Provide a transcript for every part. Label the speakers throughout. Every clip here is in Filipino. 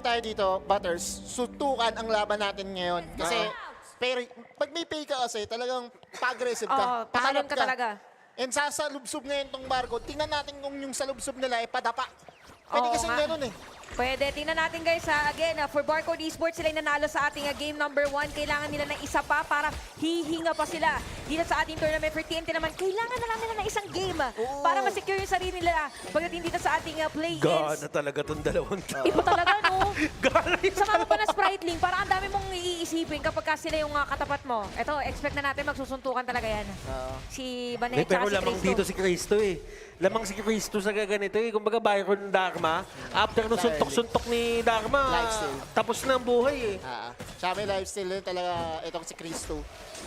Speaker 1: tayo dito, Butters, suntukan ang laban natin ngayon. Kasi, pero pag may pay ka kasi, talagang pa-aggressive ka.
Speaker 2: Oo, pahalon ka talaga.
Speaker 1: And sasalubsob ngayon tong barcode, tingnan natin kung yung salubsob nila ay padapa. Pwede
Speaker 2: Oo
Speaker 1: kasi
Speaker 2: nga.
Speaker 1: ganun eh.
Speaker 2: Pwede. Tingnan natin guys ha. Again, for Barcode Esports, sila yung nanalo sa ating game number 1. Kailangan nila ng isa pa para hihinga pa sila. Dito sa ating tournament for TNT naman, kailangan na lang nila ng isang game para ma-secure yung sarili nila. Pagdating dito sa ating play-ins.
Speaker 3: Gana talaga tong dalawang to.
Speaker 2: Iba talaga, no?
Speaker 3: Gana yun.
Speaker 2: Saka mo pa na Spriteling, parang ang dami mong iisipin kapag ka sila yung katapat mo. Ito, expect na natin magsusuntukan talaga yan. Si Banet,
Speaker 3: Pero
Speaker 2: si
Speaker 3: lamang
Speaker 2: Cristo.
Speaker 3: dito si Cristo eh. Lamang si Cristo sa gaganito eh. Kumbaga Byron Dharma, after nung suntok-suntok ni Dharma,
Speaker 1: Lifesteal.
Speaker 3: tapos na ang buhay eh.
Speaker 1: Tsaka may lifestyle din talaga itong si Cristo.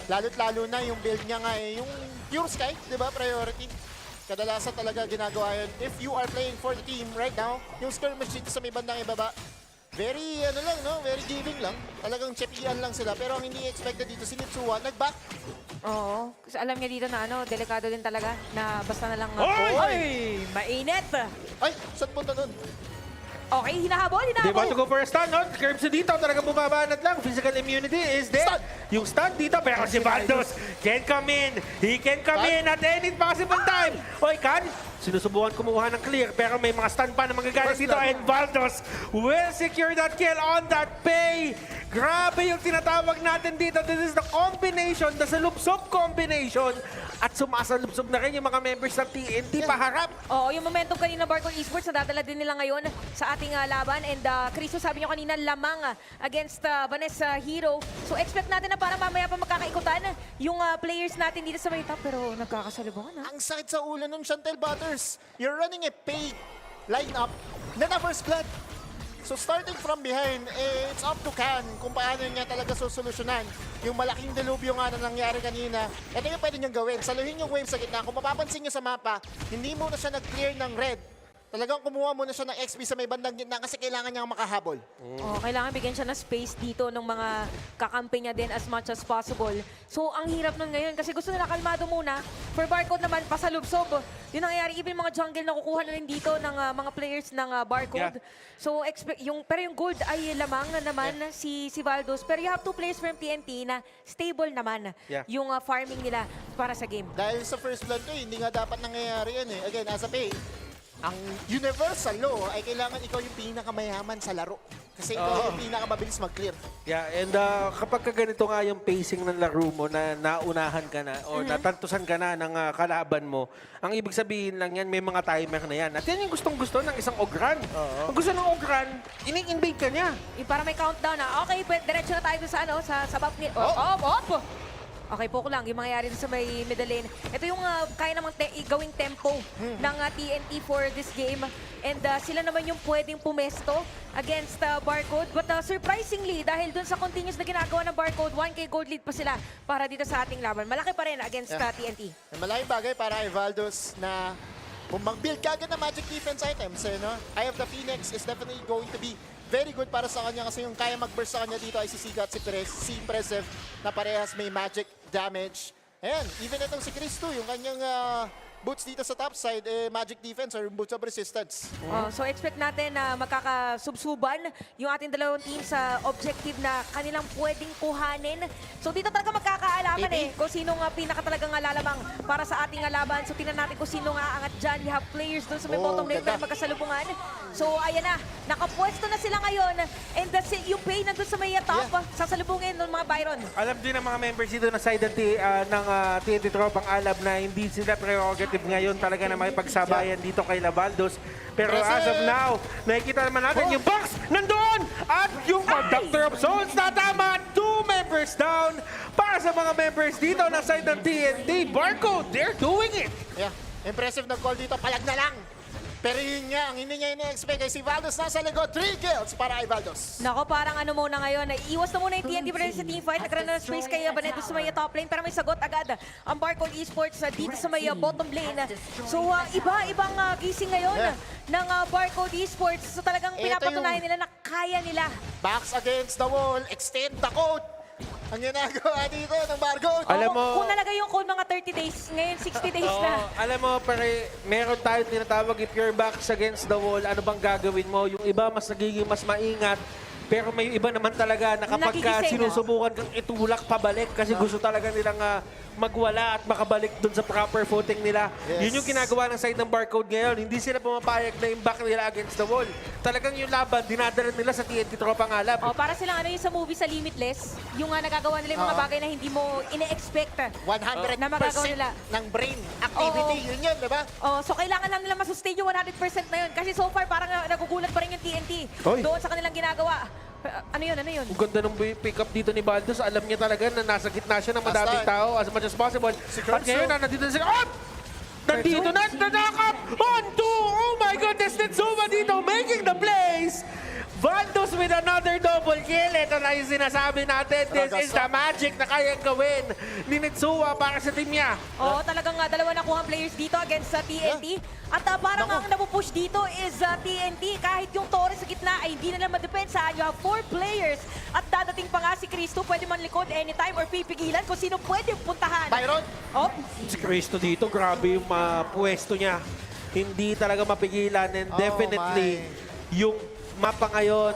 Speaker 1: Lalo't lalo na yung build niya nga eh, yung pure sky, di ba, priority. Kadalasan talaga ginagawa yun. If you are playing for the team right now, yung skirmish dito sa may bandang ibaba, very, ano lang, no? Very giving lang. Talagang chepian lang sila. Pero ang hindi expected dito, si Nitsuwa, nag-back.
Speaker 2: Oo. Kasi alam niya dito na delikado din talaga na basta na lang...
Speaker 3: Oy!
Speaker 2: Ay! Mainit!
Speaker 1: Ay, saan punta nun?
Speaker 2: Okay, hinahabol,
Speaker 3: They want to
Speaker 2: hinahabol.
Speaker 3: go for a stun, no? Curbs dito, talaga bumabanat lang. Physical immunity is there.
Speaker 1: Stun!
Speaker 3: Yung stun dito, pero si Valdos can come in. He can come
Speaker 1: Stun?
Speaker 3: in at any possible time. Oy, Kan, sinusubukan kumuha ng clear, pero may mga stun pa na magagalit
Speaker 1: First
Speaker 3: dito.
Speaker 1: blood.
Speaker 3: And Valdos will secure that kill on that pay. Grabe yung tinatawag natin dito. This is the combination, the salubsob combination. At sumasalubsob na rin yung mga members ng TNT paharap.
Speaker 2: Oo, yung momentum kanina Barcode Esports, nadadala din nila ngayon sa ating laban. And Cristo, sabi nyo kanina, lamang against Vanessa Hero. So expect natin na para mamaya pa magkakaikutan yung players natin dito sa may top. Pero nagkakasalubungan ha.
Speaker 1: Ang sakit sa ulo nun, Chantel Butters. You're running a paid lineup na na first blood. So starting from behind, it's up to Can kung paano niya talaga susolusyonan. Yung malaking dilubyo nga na nangyari kanina, ito yung pwede niyang gawin. Saluhin yung wave sa gitna. Kung mapapansin niyo sa mapa, hindi muna siya nag-clear ng red. Talagang kumuha muna siya ng XP sa may bandang gitna kasi kailangan niyang makahabol.
Speaker 2: Oh, kailangan bigyan siya ng space dito ng mga kakampi niya din as much as possible. So, ang hirap nun ngayon kasi gusto nila kalmado muna. For Barcode naman, pasalubsob. Yun ang nangyayari. Even mga jungle na kukuha na rin dito ng mga players ng Barcode.
Speaker 3: Yeah.
Speaker 2: So, pero yung gold ay lamang na naman si Valdos. Pero you have two players from TNT na stable naman yung farming nila para sa game.
Speaker 1: Dahil sa first blood ko, hindi nga dapat nangyayari yan eh. Again, as a pay, ang universal law ay kailangan ikaw yung pinakamayaman sa laro. Kasi ikaw yung pinakamabilis mag-clear.
Speaker 3: Yeah, and kapag ka ganito nga yung pacing ng laro mo na naunahan ka na o natantusan ka na ng kalaban mo, ang ibig sabihin lang yan, may mga timer na yan. At yan yung gustong-gusto ng isang Ogran. Ang gusto ng Ogran, ini-invade ka niya.
Speaker 2: Yung para may countdown na, okay, diretso na tayo sa sa bab ni... Okay, po ko lang, yung mangyayari sa may middle lane. Ito yung kaya namang gawing tempo ng TNT for this game. And sila naman yung pwedeng pumesto against Barcode. But surprisingly, dahil dun sa continuous na ginagawa ng Barcode, 1K gold lead pa sila para dito sa ating laban. Malaki pa rin against TNT.
Speaker 1: Malaking bagay para kay Valdos na kung mag-build ka agad ng magic defense items, no? Eye of the Phoenix is definitely going to be very good para sa kanya kasi yung kaya mag-burst sa kanya dito ay si Siga at si Impressive na parehas may magic damage. Ayan, even itong si Cristo, yung kanyang boots dito sa top side, magic defense or boots of resistance.
Speaker 2: So expect natin na magkakasubsuban yung ating dalawang team sa objective na kanilang pwedeng kuhanin. So dito talaga magkakaalaman kung sino nga pinaka talagang lalamang para sa ating laban. So tingnan natin kung sino nga angat dyan. We have players doon sa may bottom lane na magkasalubungan. So ayan na, nakapwesto na sila ngayon. And yung Pay nandun sa may top, sasalubungin ng mga Byron.
Speaker 3: Alam din ng mga members dito na side ng TNT Tropang Alab na hindi sila prerogative ngayon talaga na makipagsabayan dito kay Labaldos. Pero as of now, nakikita naman natin yung box nandoon! At yung Conductor of Souls natama! 2 members down para sa mga members dito na side ng TNT. Barcode, they're doing it!
Speaker 1: Yeah, impressive na call dito, palag na lang. Pero yun nga, ang hindi niya ina-expect ay si Valdos nasa likod. 3 kills para kay Valdos.
Speaker 2: Nako, parang ano muna ngayon, iwas na muna yung TNT para sa teamfight. Nagkaroon na ng space kay Baneto sa may top lane, pero may sagot agad ang Barcode Esports dito sa may bottom lane. So, iba-ibang gising ngayon ng Barcode Esports. So, talagang
Speaker 1: Ito
Speaker 2: pinapatunayan nila na kaya nila.
Speaker 1: Backs against the wall, extend the code. ang ginagawa dito ng Barcode.
Speaker 3: Alam mo,
Speaker 2: Kung nalagay yung code mga 30 days, ngayon 60 days
Speaker 3: oo,
Speaker 2: na.
Speaker 3: alam mo, pare, meron tayong tinatawag, if your back's against the wall, ano bang gagawin mo? Yung iba mas nagiging mas maingat. Pero may iba naman talaga na kapag
Speaker 2: Nagigising,
Speaker 3: sinusubukan kang itulak pabalik kasi gusto talaga nilang magwala at makabalik dun sa proper footing nila.
Speaker 1: Yes.
Speaker 3: Yun yung ginagawa ng side ng Barcode ngayon. Hindi sila pumapayag na yung back nila against the wall. Talagang yung laban, dinadala nila sa TNT Tropang Alab.
Speaker 2: Oh, para silang ano yung sa movie sa Limitless, yung nagagawa nila yung mga bagay na hindi mo ine-expect.
Speaker 1: 100%
Speaker 2: Na magagawa nila.
Speaker 1: ng brain activity.
Speaker 2: Oo.
Speaker 1: Yun yun, di ba?
Speaker 2: Oh, so kailangan lang nila masustain yung 100% na yun. Kasi so far, parang nagugulat pa rin yung TNT
Speaker 3: Oy.
Speaker 2: doon sa kanilang ginagawa. Ano yun, ano yun?
Speaker 3: Ang ganda ng pick-up dito ni Baldos. Alam niya talaga na nasa gitna siya ng madaming
Speaker 1: Basta,
Speaker 3: tao as much as possible.
Speaker 1: Si
Speaker 3: At ngayon na nandito na sila. Oh! Nandito na, nanakap! On to! Oh my goodness! Netsuma dito making the plays! Baldos with another double kill. Ito na yung sinasabi natin. This is the magic na kayang gawin ni Netsuma para sa team niya.
Speaker 2: Oo, talagang dalawa na kuhang players dito against sa TNT. At parang ang napupush dito is TNT. Kahit yung Torres sa gitna ay hindi nila madepensa. You have 4 players. At dadating pa nga si Cristo. Pwede man likod anytime or pipigilan kung sino pwede puntahan.
Speaker 1: Byron,
Speaker 2: Oh,
Speaker 3: Si Cristo dito, grabe yung pwesto niya. Hindi talaga mapigilan and
Speaker 1: Oh
Speaker 3: definitely
Speaker 1: my.
Speaker 3: yung mapa ngayon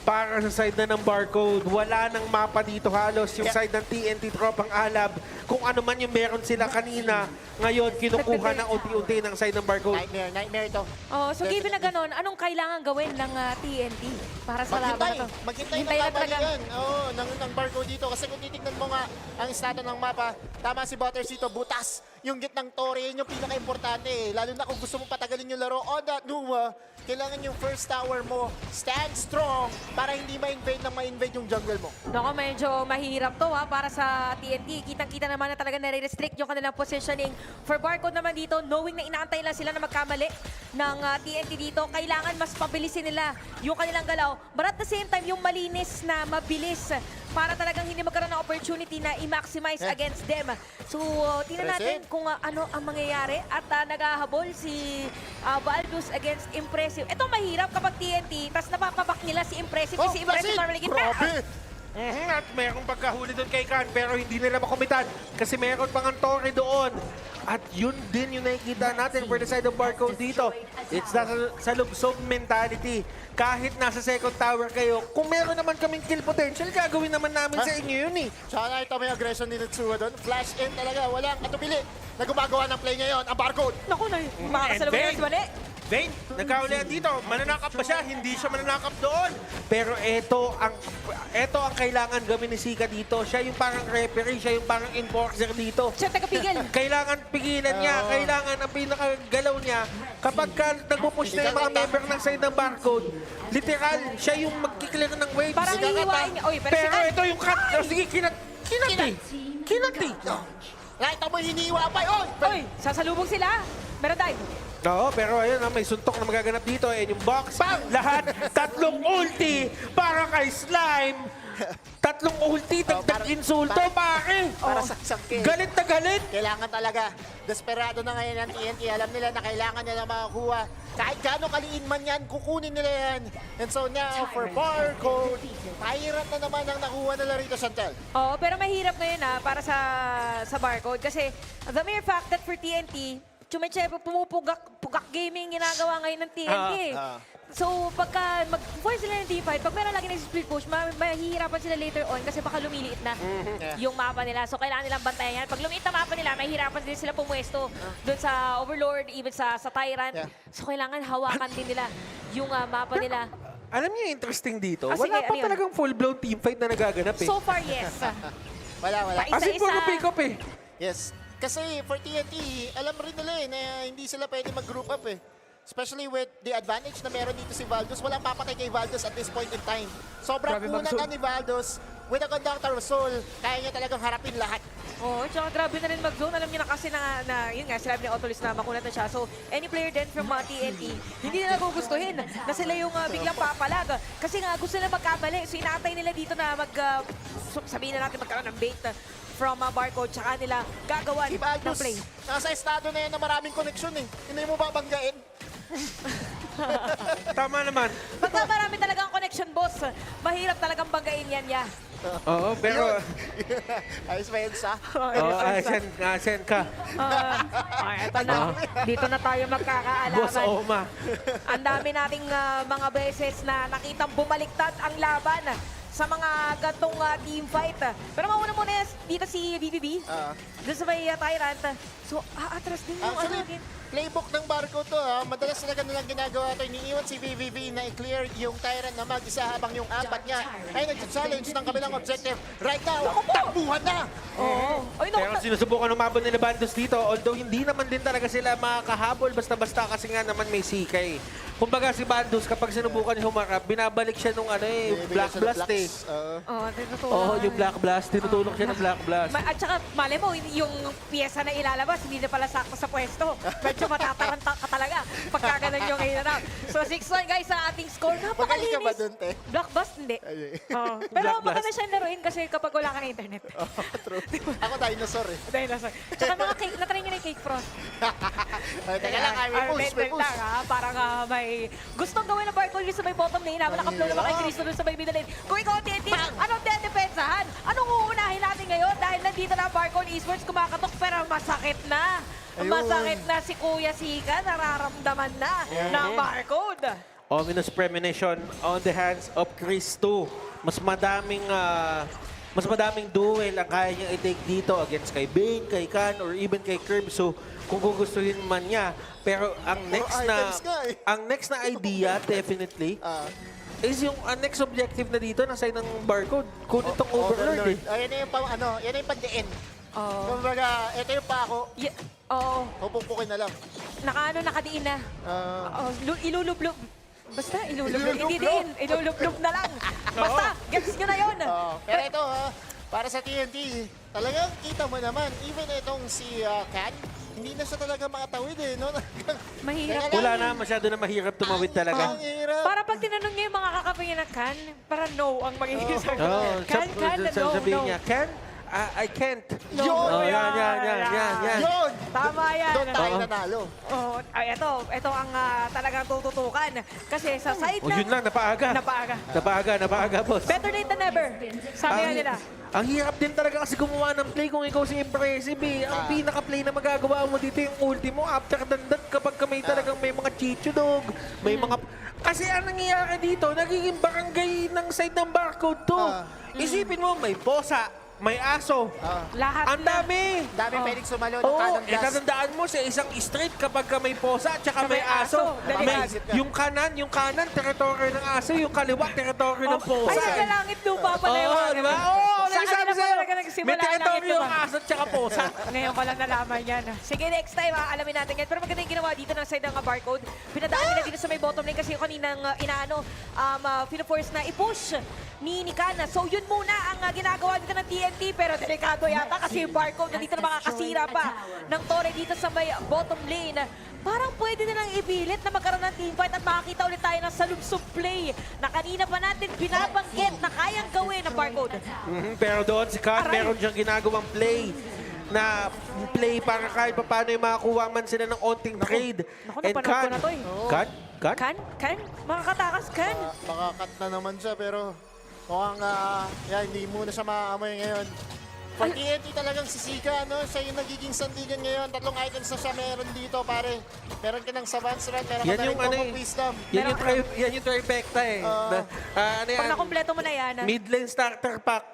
Speaker 3: para sa side na ng Barcode. Wala nang mapa dito halos yung
Speaker 1: Yeah.
Speaker 3: side ng TNT Tropang Alab. Kung ano man yung meron sila kanina, ngayon kinukuha ng unti-unti ng side ng Barcode.
Speaker 1: nightmare ito.
Speaker 2: oh, so given na ganun, anong kailangan gawin ng TNT para sa laban na to?
Speaker 1: Maghintay ng
Speaker 2: Hintay na
Speaker 1: babalikan. Oo, ng Barcode dito. Kasi kung titignan mo nga ang estado ng mapa, tama si Butters dito, butas. Yung gitnang Torre, yun yung pinaka-importante eh. Lalo na kung gusto mong patagalin yung laro on that Numa, kailangan yung first tower mo stand strong para hindi ma-invade ng ma-invade yung jungle mo.
Speaker 2: Nako, medyo mahirap to para sa TNT. Kitang-kita naman na talaga nare-restrict yung kanilang positioning. For Barcode naman dito, knowing na inaantay lang sila na magkamali ng TNT dito, kailangan mas pabilisin nila yung kanilang galaw. But at the same time, yung malinis na mabilis para talagang hindi magkaroon ng opportunity na i-maximize against them. So, tingnan natin kung ano ang mangyayari. At naghahabol si Baldos against Impressive. Ito mahirap kapag TNT, tapos napapabak nila si Impressive. Si Impressive normally gitna.
Speaker 1: Grabe!
Speaker 3: At mayroong pagkahuli doon kay Khan pero hindi nila makomitan kasi mayroon pang ang Torre doon. At yun din yung nakikita natin for the side of Barcode dito. It's sa lubsob mentality. Kahit nasa second tower kayo, kung meron naman kaming kill potential, gagawin naman namin sa inyo yun eh.
Speaker 1: Tsaka nakita mo yung aggression ni Netsua doon. Flash in talaga. Walang atubili na gumagawa ng play ngayon. Ang Barcode.
Speaker 2: Naku, makakasalubong
Speaker 3: And
Speaker 2: na si Mali.
Speaker 3: Vayne, nagkaulian dito. Mananakap ba siya? Hindi siya mananakap doon. Pero ito ang kailangan gawin ni Sika dito. Siya yung parang referee, siya yung parang enforcer dito.
Speaker 2: Siya tagapigil.
Speaker 3: Kailangan pigilan niya, kailangan ang pinakagalaw niya. Kapag nagpupush na yung mga member ng side ng Barcode, literal, siya yung magkiklear ng waves.
Speaker 2: Parang hihiwain niya. Oy, pero
Speaker 3: Pero
Speaker 2: si
Speaker 3: ito yung cut. Oh, sige, kinat eh. Kinat eh.
Speaker 1: Nakita mo hiniwa pa.
Speaker 2: Oy, sasalubong sila. Meron dive.
Speaker 3: Oo, pero ayun, may suntok na magaganap dito. Ayun yung box. Lahat, tatlong ulti para kay Slime. Tatlong ulti, dagdag insulto, pare.
Speaker 1: Para sa sakit.
Speaker 3: Galit na galit.
Speaker 1: Kailangan talaga. Desperado na ngayon ng TNT. Alam nila na kailangan nila makakuha. Kahit gaano kaliin man yan, kukunin nila yan. And so now, for Barcode, Tyrant na naman ang nakuha nila rito, Chantel.
Speaker 2: Oo, pero mahirap ngayon para sa Barcode. Kasi the mere fact that for TNT, Chumechevo, pumupugak gaming ginagawa ngayon ng TNT. So, pagka mag-force sila ng D5, pag meron lagi nag-split push, mahihirapan sila later on kasi baka lumiliit na yung mapa nila. So, kailangan nilang bantayan yan. Pag lumiit na mapa nila, mahihirapan din sila pumwesto doon sa Overlord, even sa Tyrant. So, kailangan hawakan din nila yung mapa nila.
Speaker 3: Alam niyo yung interesting dito?
Speaker 2: Ah, sige,
Speaker 3: Wala pa
Speaker 2: ano yun?
Speaker 3: talagang full-blown teamfight na nagaganap eh.
Speaker 2: So far, yes.
Speaker 1: Wala.
Speaker 2: Pa-
Speaker 3: As in,
Speaker 2: isa-isa.
Speaker 3: puro pick-up eh.
Speaker 1: Yes. Kasi for TNT, alam rin nila na hindi sila pwede mag-group up eh. Especially with the advantage na meron dito si Valdos. Walang papatay kay Valdos at this point in time. Sobrang
Speaker 3: Grabe
Speaker 1: kunat
Speaker 3: mag-soul.
Speaker 1: na ni Valdos. With a conductor of soul, kaya niya talagang harapin lahat.
Speaker 2: Oo, tsaka grabe na rin mag-zone. Alam niyo na kasi na yun nga, sinabi ni Otolis na makunat na siya. So, any player din from TNT, hindi nila gugustuhin na sila yung biglang papalag. Kasi nga, gusto nila magkamali. So, inaantay nila dito na sabihin na natin magkaroon ng bait from Barcode, tsaka nila gagawan
Speaker 1: Si
Speaker 2: ng
Speaker 1: Valdos,
Speaker 2: play.
Speaker 1: nasa estado na yan na maraming koneksyon eh. Hindi mo babanggain.
Speaker 3: Tama naman.
Speaker 2: Pagka marami talagang connection, boss, mahirap talagang banggain yan,
Speaker 3: Oo, pero...
Speaker 1: Ayos ba yun sa?
Speaker 3: Oo, send ka.
Speaker 2: Eto na. Dito na tayo
Speaker 3: Boss
Speaker 2: magkakaalaman.
Speaker 3: Oma.
Speaker 2: Ang dami nating mga beses na nakitang bumaliktad ang laban sa mga gantong team fight. Pero mauna muna yan dito si BBB. Doon sa may Tyrant. So, aatras din yung
Speaker 1: Actually,
Speaker 2: ano.
Speaker 1: playbook ng Barcode to, ha. Madalas talaga nilang ginagawa ito. Iniiwan si BBB na i-clear yung Tyrant na mag-isa habang yung apat niya ay nag-challenge ng kabilang objective. Right now, takbuhan na!
Speaker 2: Oo. Ay,
Speaker 3: Pero sinusubukan umabot nila Bandos dito, although hindi naman din talaga sila makakahabol basta-basta kasi nga naman may sikay. Kumbaga si Bandos kapag sinubukan niya humarap, binabalik siya nung Black Blast eh.
Speaker 2: Oo, tinutulong.
Speaker 3: Oo, yung Black Blast, tinutulong siya ng Black Blast.
Speaker 2: At saka, mali mo, yung pyesa na ilalabas, hindi na pala sakto sa pwesto. Medyo matataranta ka talaga pagka ganun yung hinarap. So, 6-1 guys sa ating score.
Speaker 1: Magaling
Speaker 2: Napakalinis.
Speaker 1: ka ba dun, te?
Speaker 2: Black Bust, hindi.
Speaker 1: Ay,
Speaker 2: Oo. Pero
Speaker 3: Black Blast.
Speaker 2: maganda siyang laruin kasi kapag wala ka na internet.
Speaker 1: True. Ako dinosaur eh.
Speaker 2: Dahil nasa. Tsaka mga cake, natry niyo na yung cake frost.
Speaker 1: Ay, teka lang, ay, may push, may push.
Speaker 2: Lang, ha? Parang may gustong gawin na Barcode sa may bottom lane. Habang nakaplow naman kay Cristo dun sa may middle lane. Kung ikaw, TNT, anong dedepensahan? Anong uunahin natin ngayon? Dahil nandito na Barcode Esports kumakatok pero masakit na.
Speaker 1: Ayun.
Speaker 2: Masakit na si Kuya Sika. Nararamdaman na ng Barcode.
Speaker 3: Ominous premonition on the hands of Chris 2. Mas madaming duel ang kaya niyang i-take dito against kay Bane, kay Khan, or even kay Curb. So, kung gugustuhin man niya. Pero ang next na idea, definitely, is yung next objective na dito, na side ng Barcode. Kunin itong Overlord eh.
Speaker 1: Yan na yung yan na yung pag-diin. Kumbaga, ito yung pa ako.
Speaker 2: Oo.
Speaker 1: Pupukpukin na lang.
Speaker 2: Nakadiin na. Ilulublub. Basta, ilulublub. Hindi
Speaker 1: Ilulublub.
Speaker 2: din. Ilulublub na lang. Basta, gets nyo na yun.
Speaker 1: Pero ito, para sa TNT, talagang kita mo naman, even itong si Khan, hindi na siya talaga makatawid eh, no?
Speaker 2: Mahirap.
Speaker 1: Teka
Speaker 3: Wala
Speaker 1: lang.
Speaker 3: na, masyado na mahirap tumawid talaga.
Speaker 1: Ang hirap.
Speaker 2: Para pag tinanong niya yung mga kakapingin na Kan, para no ang magiging sagot.
Speaker 3: Oh,
Speaker 2: Kan, no,
Speaker 3: sabihin
Speaker 2: no.
Speaker 3: niya, Ken, I can't.
Speaker 1: Yun!
Speaker 3: Oh, yan.
Speaker 1: Yun!
Speaker 2: Tama yan.
Speaker 1: Doon tayo nanalo.
Speaker 2: Oh, ito ang talagang tututukan. Kasi sa side
Speaker 3: Oh, yun lang, napaaga. Napaaga, boss.
Speaker 2: Better late than never. Sabi nga nila.
Speaker 3: Ang hirap din talaga kasi gumawa ng play kung ikaw si Impressive eh. Ang pinaka-play na magagawa mo dito yung ultimo after dandan kapag may talagang may mga chichudog, may mga... Kasi ang nangyayari dito, nagiging barangay ng side ng Barcode to. Isipin mo, may posa, may aso.
Speaker 2: Lahat
Speaker 3: Ang dami!
Speaker 1: Dami pwedeng sumalo ng
Speaker 3: Oo,
Speaker 1: cannon blast.
Speaker 3: tatandaan mo sa isang street kapag may posa at saka may aso. May,
Speaker 2: Delikado.
Speaker 3: yung kanan, teritoryo ng aso, yung kaliwa, teritoryo ng posa.
Speaker 2: Ay, sa langit lupa pala yun.
Speaker 3: Oo, di ba? Oo,
Speaker 2: Sa
Speaker 3: nagsabi
Speaker 2: kanila
Speaker 3: sa'yo.
Speaker 2: talaga nagsimula
Speaker 3: May
Speaker 2: ang langit
Speaker 3: teritoryo
Speaker 2: lupa.
Speaker 3: ng aso at saka posa.
Speaker 2: Ngayon ko lang nalaman yan. Sige, next time, alamin natin yan. Pero maganda yung ginawa dito ng side ng Barcode. Pinadaan nila dito sa may bottom lane kasi yung kaninang pinaforce na i-push ni Kana. So yun muna ang ginagawa dito ng TNT. Pero delikado yata kasi yung Barcode nandito na makakasira pa ng Torre dito sa may bottom lane. Parang pwede na lang ibilit na magkaroon ng teamfight at makakita ulit tayo ng salubsub play na kanina pa natin binabanggit na kayang gawin ng Barcode.
Speaker 3: Pero doon si Khan,
Speaker 2: Aray.
Speaker 3: meron siyang ginagawang play na play para kahit pa paano yung makakuha man sila ng onting trade.
Speaker 2: Naku,
Speaker 3: And
Speaker 2: napanood ko
Speaker 3: Khan,
Speaker 2: na to eh.
Speaker 3: Khan?
Speaker 2: Kan? Makakatakas, Kan.
Speaker 1: Makakat na naman siya, pero mukhang hindi muna siya maamoy ngayon. For TNT talagang si Sika, siya yung nagiging sandigan ngayon. 3 items na siya meron dito, pare. Meron ka ng Savant's Run, meron ka
Speaker 3: Yan
Speaker 1: na rin
Speaker 3: yung
Speaker 1: Combo Wisdom.
Speaker 3: yan yung trifecta eh. Ano
Speaker 2: Pag
Speaker 3: yan?
Speaker 2: nakompleto mo na yan.
Speaker 3: Mid lane starter pack.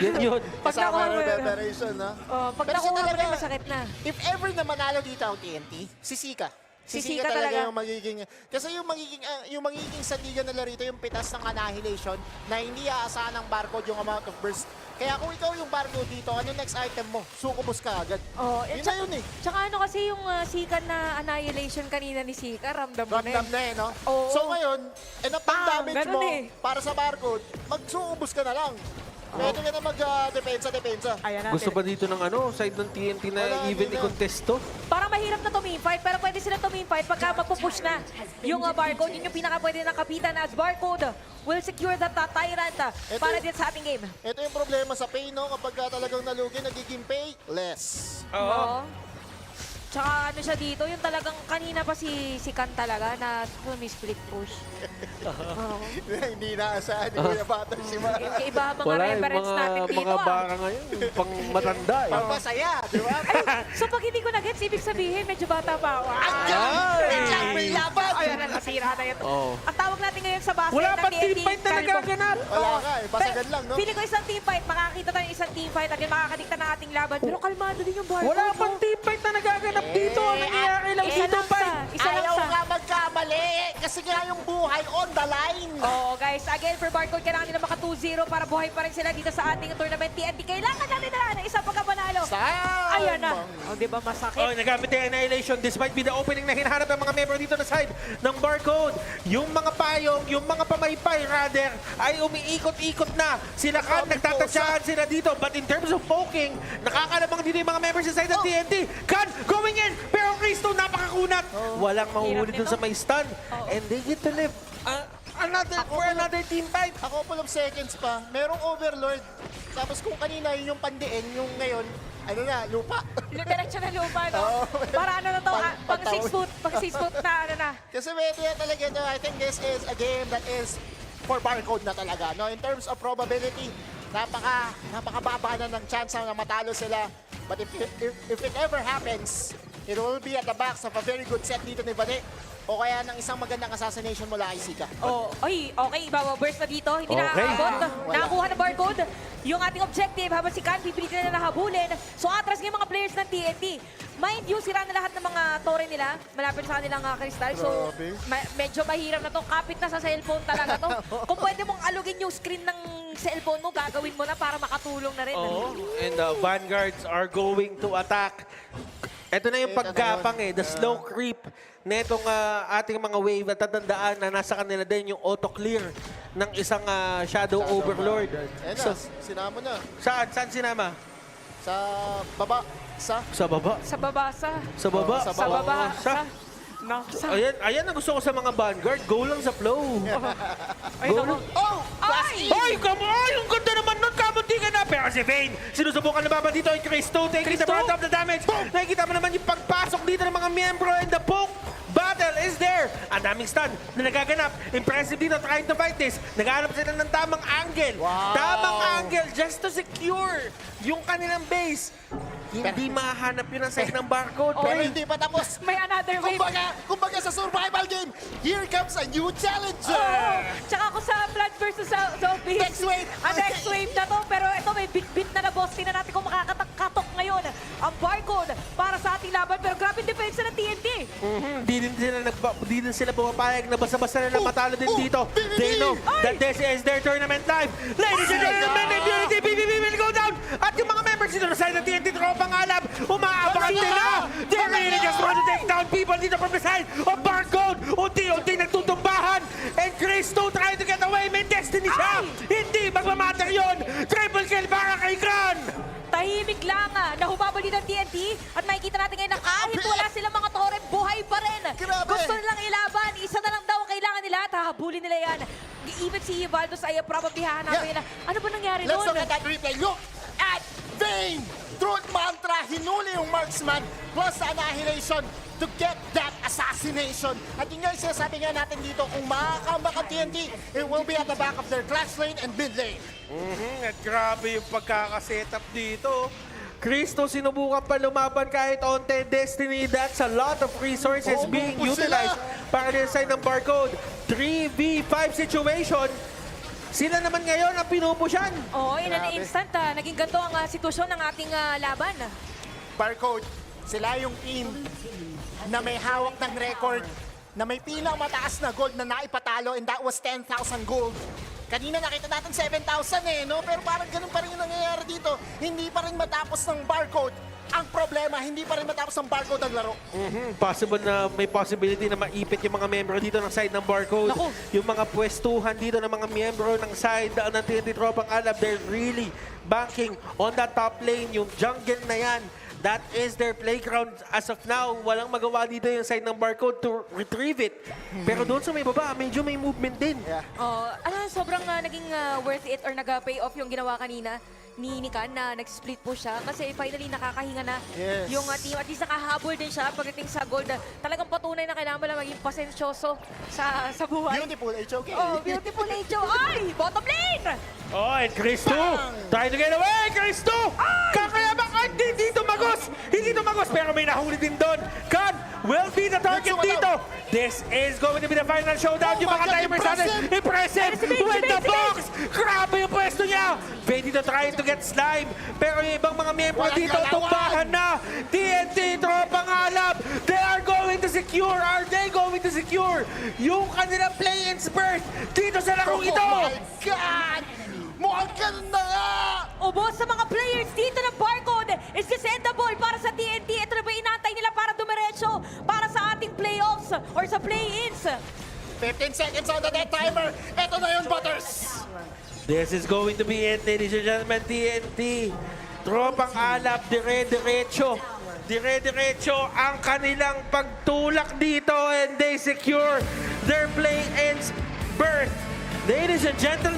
Speaker 3: Yan yun.
Speaker 2: Pag
Speaker 1: Kasama
Speaker 2: nakuha mo
Speaker 1: ng
Speaker 2: yun.
Speaker 1: preparation, ha?
Speaker 2: Pag
Speaker 1: Pero siya
Speaker 2: nakuha mo
Speaker 1: talaga,
Speaker 2: na, masakit na.
Speaker 1: If ever na manalo dito ang TNT, si Sika.
Speaker 2: Si
Speaker 1: Si
Speaker 2: Sika
Speaker 1: Sika
Speaker 2: talaga.
Speaker 1: talaga yung magiging... Kasi yung magiging sandigan nila rito, yung pitas ng annihilation na hindi aasahan ng Barcode yung amount of burst. Kaya kung ikaw yung Barcode dito, ano next item mo? Sukubos ka agad. Yun na yun eh.
Speaker 2: Tsaka ano kasi yung Sika na annihilation kanina ni Sika, ramdam mo na
Speaker 1: Ramdam
Speaker 2: eh.
Speaker 1: na eh, no?
Speaker 2: Oo.
Speaker 1: So ngayon, enough ng
Speaker 2: Bang!
Speaker 1: damage
Speaker 2: Ganun
Speaker 1: mo
Speaker 2: eh.
Speaker 1: para sa Barcode, magsukubos ka na lang. Pwede ka na mag-depensa.
Speaker 2: Ayan natin.
Speaker 3: Gusto ba dito ng side ng TNT na
Speaker 1: Wala,
Speaker 3: even
Speaker 1: hindi na.
Speaker 3: i-contest to?
Speaker 2: Parang mahirap na tuming-fight, pero pwede sila tuming-fight pagka magpupush na. Yung Barcode, yun yung pinaka pwede na kapitan as Barcode will secure the Tyrant para din sa ating game.
Speaker 1: Ito yung problema sa pay, no? Kapag talagang nalugi, nagiging pay less.
Speaker 2: Oo. Tsaka ano siya dito, yung talagang kanina pa si Kan talaga na split push. Oo.
Speaker 1: Hindi naasahan ni Kuya Butters si Mara.
Speaker 2: Yung iba mga
Speaker 3: Wala, yung
Speaker 2: reference natin dito.
Speaker 3: mga baka ngayon, yung pang matanda eh.
Speaker 1: Pampasaya, di ba?
Speaker 2: So pag hindi ko na-gets, ibig sabihin, medyo bata pa ako.
Speaker 1: Biglang may laban!
Speaker 2: Ayan na, nasira na yun.
Speaker 3: Oo.
Speaker 2: Ang tawag natin ngayon sa basket
Speaker 3: Wala
Speaker 2: ng
Speaker 3: pang
Speaker 2: TNT,
Speaker 3: team fight na
Speaker 2: Calvo.
Speaker 3: nagaganap.
Speaker 1: Wala ka eh, basagan lang, no?
Speaker 2: Feeling ko isang team fight, makakita tayo ng isang team fight at yung makakadikta ng ating laban. Pero kalmado din yung Barcode.
Speaker 3: Wala pang team fight na nagaganap dito. Ang nangyayari lang
Speaker 2: Isa
Speaker 3: dito
Speaker 2: lang
Speaker 3: fight.
Speaker 2: sa, isa lang
Speaker 1: Ayaw
Speaker 2: sa.
Speaker 1: nga magkamali kasi nga yung buhay on the line.
Speaker 2: Oo, guys. Again, for Barcode, kailangan nila maka 2-0 para buhay pa rin sila dito sa ating tournament TNT. Kailangan natin na ng isang pagkapanalo. Ayan na. O, di ba masakit?
Speaker 3: Oh, nagamit yung Annihilation despite be the opening na hinahanap ng mga member dito na side ng Barcode. Yung mga payong, yung mga pamaypay rather, ay umiikot-ikot na. Sila Kan, nagtatatsahan sila dito. But in terms of poking, nakakalabang dito yung mga members sa side ng TNT. Kan, going in! Pero Cristo, napakakunat! Walang mahuhuli
Speaker 2: Hirap
Speaker 3: dun
Speaker 2: nito.
Speaker 3: sa may stun. And they get to live another team fight.
Speaker 1: A couple of seconds pa, merong overlord. Tapos kung kanina yun yung pandiin, yung ngayon, ano na, lupa.
Speaker 2: Diretso na lupa, no?
Speaker 1: Oo.
Speaker 2: Para ano na to, pang
Speaker 1: Pagtawid.
Speaker 2: 6 foot, pang 6 foot na ano na.
Speaker 1: Kasi pwede na talaga ito. I think this is a game that is for Barcode na talaga. No? In terms of probability, napakababa na ng chance na matalo sila. But if it ever happens, it will be at the backs of a very good set dito ni Vane. O kaya ng isang magandang assassination mula kay Sika.
Speaker 2: Oh, ay, okay, burst na dito. Hindi
Speaker 3: Okay.
Speaker 2: nakakabot.
Speaker 1: Wala.
Speaker 2: Nakakuha na Barcode. Yung ating objective, habang si Kan, pipilitin na nahabulin. So, atras ng mga players ng TNT. Mind you, sira na lahat ng mga tore nila. Malapit sa kanilang kristal. So,
Speaker 1: Grabe.
Speaker 2: medyo mahirap na to. Kapit na sa cellphone talaga to. Kung pwede mong alugin yung screen ng cellphone mo, gagawin mo na para makatulong na rin.
Speaker 3: Oh, and the Vanguards are going to attack. Ito na yung paggapang eh, the slow creep na itong ating mga wave at tatandaan na nasa kanila din yung auto-clear ng isang Shadow Overlord.
Speaker 1: Ayan na,
Speaker 3: So,
Speaker 1: sinama na.
Speaker 3: saan? Saan sinama?
Speaker 1: Sa baba,
Speaker 3: Sa baba.
Speaker 2: Sa babasa.
Speaker 3: Sa baba.
Speaker 1: Sa
Speaker 2: Sa baba.
Speaker 3: Sa,
Speaker 2: Sa.
Speaker 3: ayan ang gusto ko sa mga Vanguard. Go lang sa flow.
Speaker 2: Ay,
Speaker 3: Go
Speaker 2: naku.
Speaker 3: lang.
Speaker 1: Oh!
Speaker 2: Ay!
Speaker 3: Ay, come on! Ang ganda naman nun! Kamunti ka na! Pero si Vayne, sinusubukan na ba dito yung Cristo taking the brunt of the damage. Nakikita mo naman yung pagpasok dito ng mga miyembro and the poke battle is there. Ang daming stun na nagaganap. Impressive dito trying to fight this. Naghahanap sila ng tamang angle.
Speaker 1: Wow.
Speaker 3: Tamang angle just to secure yung kanilang base. Hindi mahanap yun ang side ng Barcode.
Speaker 1: Pero
Speaker 3: Pero
Speaker 1: hindi pa tapos.
Speaker 2: May another wave.
Speaker 1: Kumbaga sa survival game, here comes a new challenger!
Speaker 2: Oo. Tsaka ako sa Blood versus Zombies.
Speaker 1: Next wave.
Speaker 2: Next wave na to. Pero ito may bit-bit na boss. Tingnan natin kung makakatok ngayon ang Barcode para sa ating laban. Pero grabe yung defense ng TNT.
Speaker 3: Di din sila pumapayag na basta-basta na matalo din dito.
Speaker 1: BBB!
Speaker 3: They know
Speaker 2: Ay!
Speaker 3: that this is their tournament life. Ladies and gentlemen, Impunity BBB will go down. At yung mga members dito na side ng TNT Tropang Alab, umaabangan nila. They really just want to take down people dito from the side of Barcode. Unti-unti nagtutumbahan. And Cristo trying to get away. May destiny siya. Hindi magmamatter yun. Triple kill para kay Kan.
Speaker 2: Tahimik lang na humabol din ang TNT. At makikita natin ngayon na kahit wala silang mga tore, buhay pa rin.
Speaker 1: Grabe.
Speaker 2: Gusto nilang ilaban. Isa na lang daw ang kailangan nila at hahabulin nila yan. Even si Valdos ay probably hahanapin na ano ba nangyari
Speaker 1: Let's
Speaker 2: doon?
Speaker 1: look at that replay. Look at Vayne! Truth Mantra, hinuli yung marksman plus the annihilation to get that assassination. At yun nga yung sinasabi nga natin dito, kung makakambak ang TNT, it will be at the back of their clutch lane and mid lane.
Speaker 3: At grabe yung pagkakasetup dito. Cristo, sinubukan pa lumaban kahit onte destiny. That's a lot of resources
Speaker 1: Oo,
Speaker 3: being
Speaker 1: po
Speaker 3: utilized para din sa side ng Barcode. 3v5 situation. Sila naman ngayon ang pinupusyan.
Speaker 2: Oo, in an
Speaker 1: Grabe.
Speaker 2: instant, naging ganito ang sitwasyon ng ating laban.
Speaker 1: Barcode, sila yung team na may hawak ng record, na may pinakamataas na gold na naipatalo, and that was 10,000 gold. Kanina nakita natin 7,000 no? Pero parang ganun pa rin yung nangyayari dito. Hindi pa rin matapos ng Barcode. Ang problema, hindi pa rin matapos ng Barcode ang laro.
Speaker 3: Possible na may possibility na maipit yung mga membro dito ng side ng Barcode.
Speaker 2: Naku.
Speaker 3: Yung mga pwestuhan dito ng mga membro ng side ng TNT Tropang Alab, they're really banking on that top lane. Yung jungle na yan, That is their playground as of now. Walang magawa dito yung side ng Barcode to retrieve it. Pero doon sa may baba, medyo may movement din.
Speaker 1: Yeah.
Speaker 2: Sobrang naging worth it or nag-pay off yung ginawa kanina ni Nikan na nag-split po siya kasi finally nakakahinga na
Speaker 1: Yes.
Speaker 2: yung team. At least nakahabol din siya pagdating sa gold. Talagang patunay na kailangan mo lang maging pasensyoso sa buhay.
Speaker 1: Beautiful HOK.
Speaker 2: Oh, beautiful Angel. Ay, bottom lane!
Speaker 3: Oh, and Chris 2, trying to get away, Chris 2! Kakayabang, ay, hindi tumagos! Hindi tumagos, pero may nahuli din doon. Khan will be the target
Speaker 1: Let's go,
Speaker 3: dito. This is going to be the final showdown.
Speaker 1: Oh
Speaker 3: Yung
Speaker 1: my
Speaker 3: mga
Speaker 1: God,
Speaker 3: timers natin, impressive! With the box! Grabe yung pwesto niya! Vedi dito trying to get slime. Pero yung ibang mga miyembro
Speaker 1: Walang
Speaker 3: dito,
Speaker 1: galawan!
Speaker 3: tumbahan na. TNT, tropang alab. They are going to secure. Are they going to secure yung kanilang play-ins berth dito sa larong ito?
Speaker 1: Oh my God! Mukhang ganun na nga!
Speaker 2: Ubos sa mga players dito ng Barcode is descendable para sa TNT. Ito na ba inantay nila para dumiretso para sa ating playoffs or sa play-ins?
Speaker 1: 15 seconds on the dead timer. Ito na yun, Butters.
Speaker 3: This is going to be it, ladies and gentlemen. TNT, tropang alap, dire-diretso. Dire-diretso ang kanilang pagtulak dito and they secure their play-ins berth. Ladies and gentlemen,